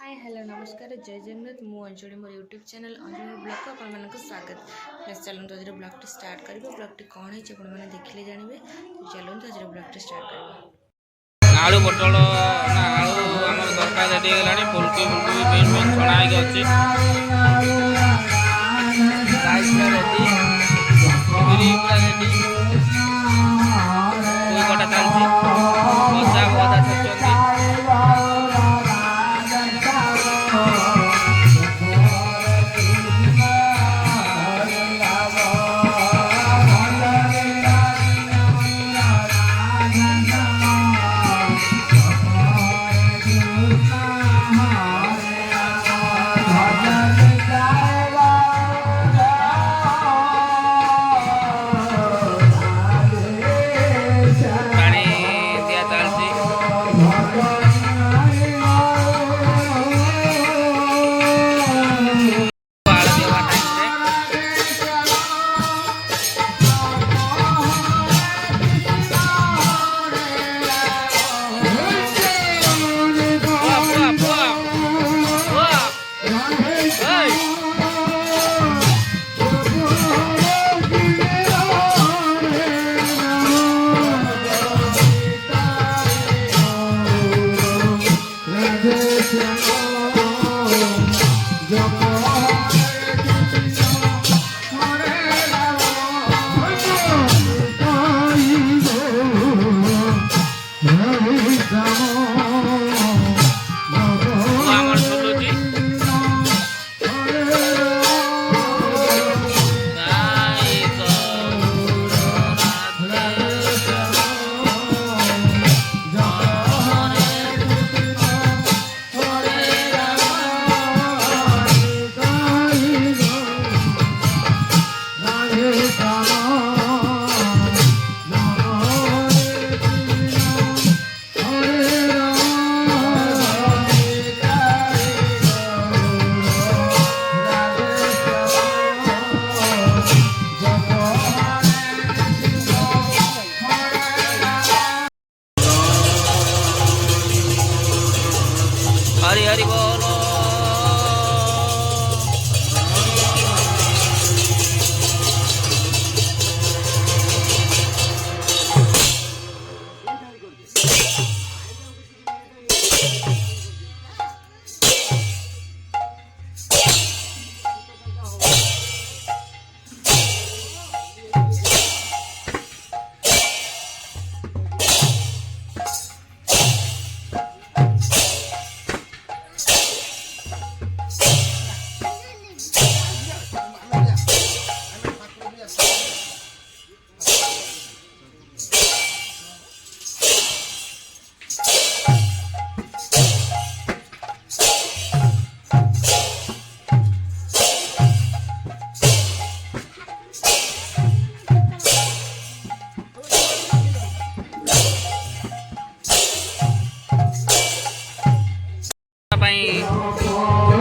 Hi hello नमस्कार जय जगन्नाथ मु अंजलि मोर यूट्यूब चैनल अंजलि ब्लॉग को आपको स्वागत। चलते आज ब्लॉग टी स्टार्ट करेंगे। ब्लॉग टी कौन है आपने देखिले जानवे। तो चलते आज ब्लॉग टी स्टार्ट करेंगे। आलू पोटल ना आलू आम दरकार रेडी है फुलकोबी बीन छणा अच्छी राइस रेडी पूरी पूरा रेडी कोई कटा चलती भजा भजा छुट्टी हरी हरी बोलो।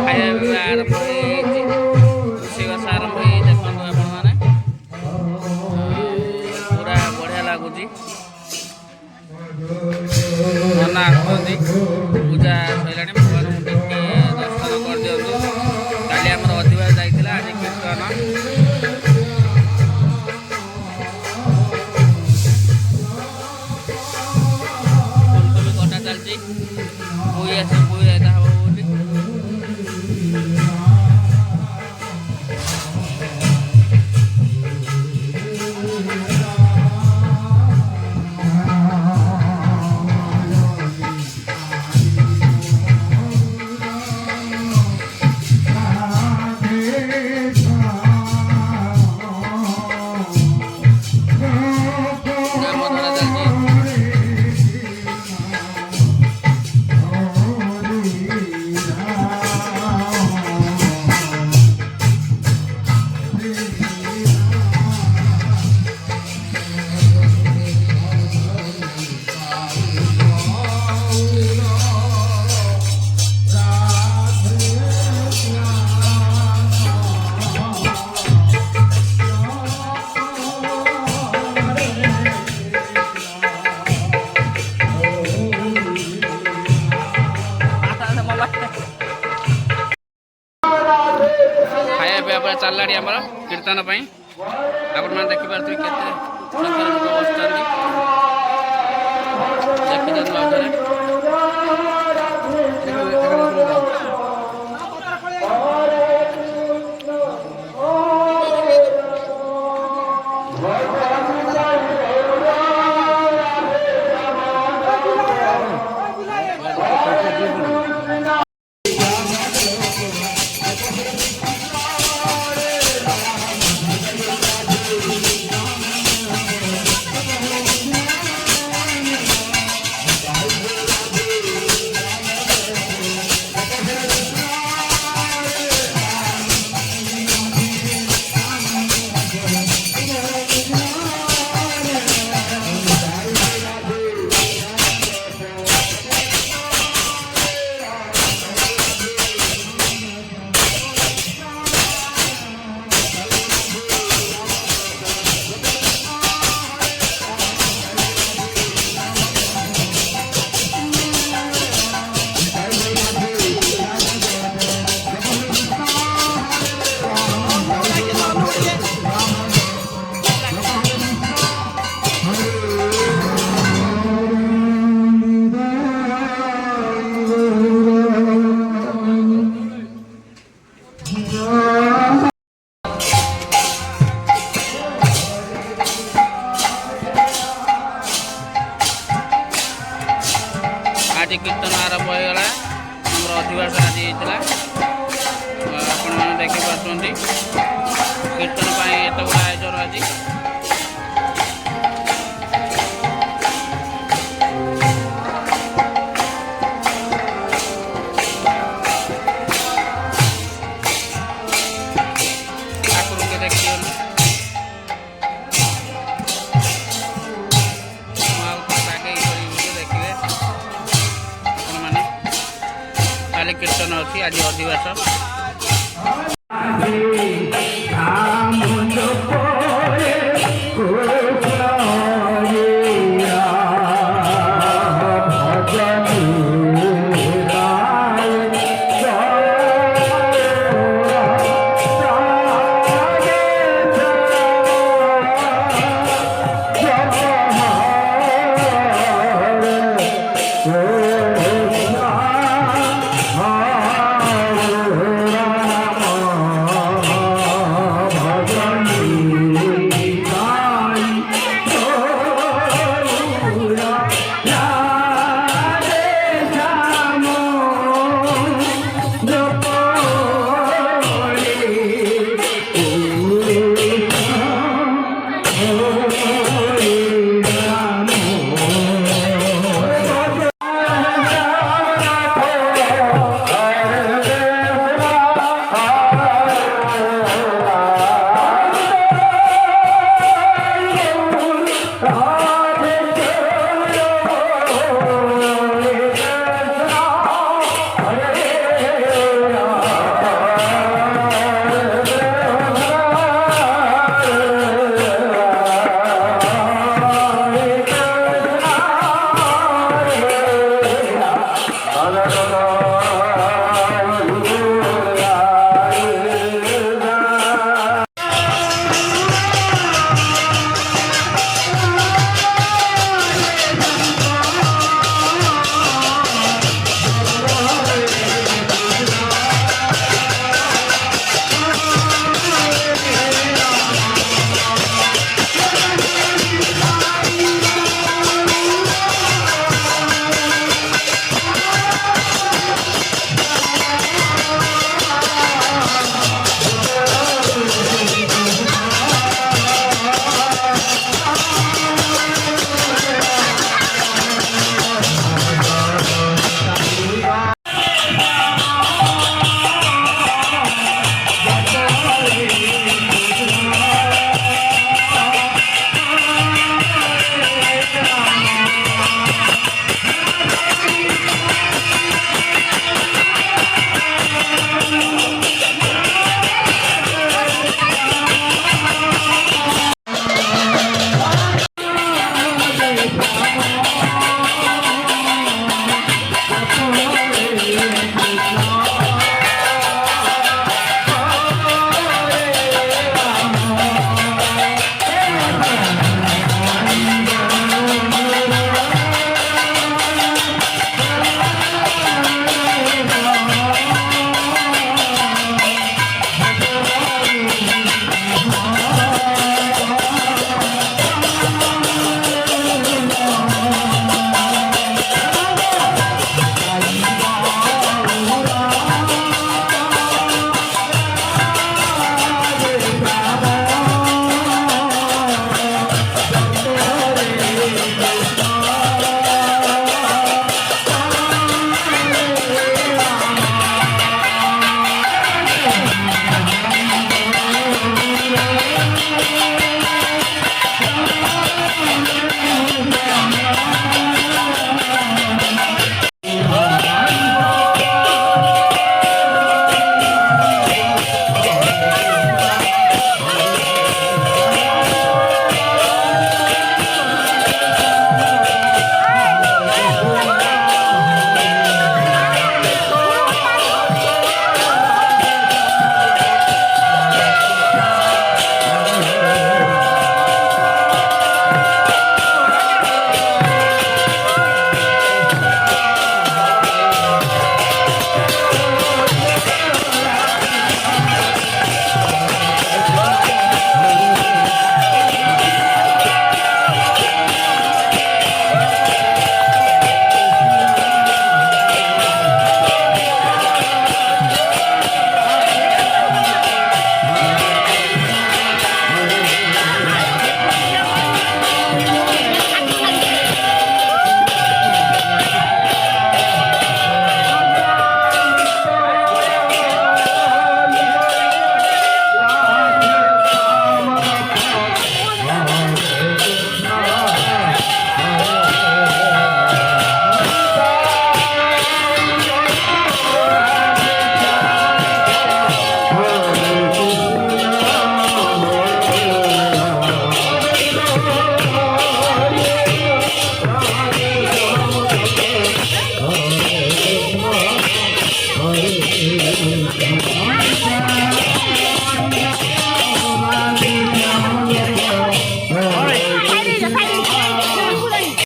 खाଇବା ଆରମ୍ଭ ହେଇଯାଇଛି ରୋଷେଇବାସ ଆରମ୍ଭ ହେଇ ଦେଖନ୍ତୁ ଆପଣମାନେ ପୁରା ବଢ଼ିଆ ଲାଗୁଛି। ନନା ଆସୁଛନ୍ତି ପୂଜା ସରିଲାଣି ଭଗବାନଙ୍କୁ ଟିକେ ଦର୍ଶନ କରିଦିଅନ୍ତୁ। କାଲି ଆମର ଅଧିବାସ ଯାଇଥିଲା ଆଜି କୀର୍ତ୍ତନ। ଫୁଲକୋବି କଟା ଚାଲିଛି ପୋଇ ଆସି ପୋଇ ରାଇତା ହବ ବୋଲି। तापर चललाड़ी आमर कीर्तन आपण मैंने देखिपे के संख्यार लोक बसुँच देखी आज कीर्तन आरंभ होगा आमर अधिवास आज होता आपण मैंने देखिपे कीर्तन एत बड़ा आयोजन आज ठाकुर के देखिए काली कीर्तन अच्छी आज अधिवास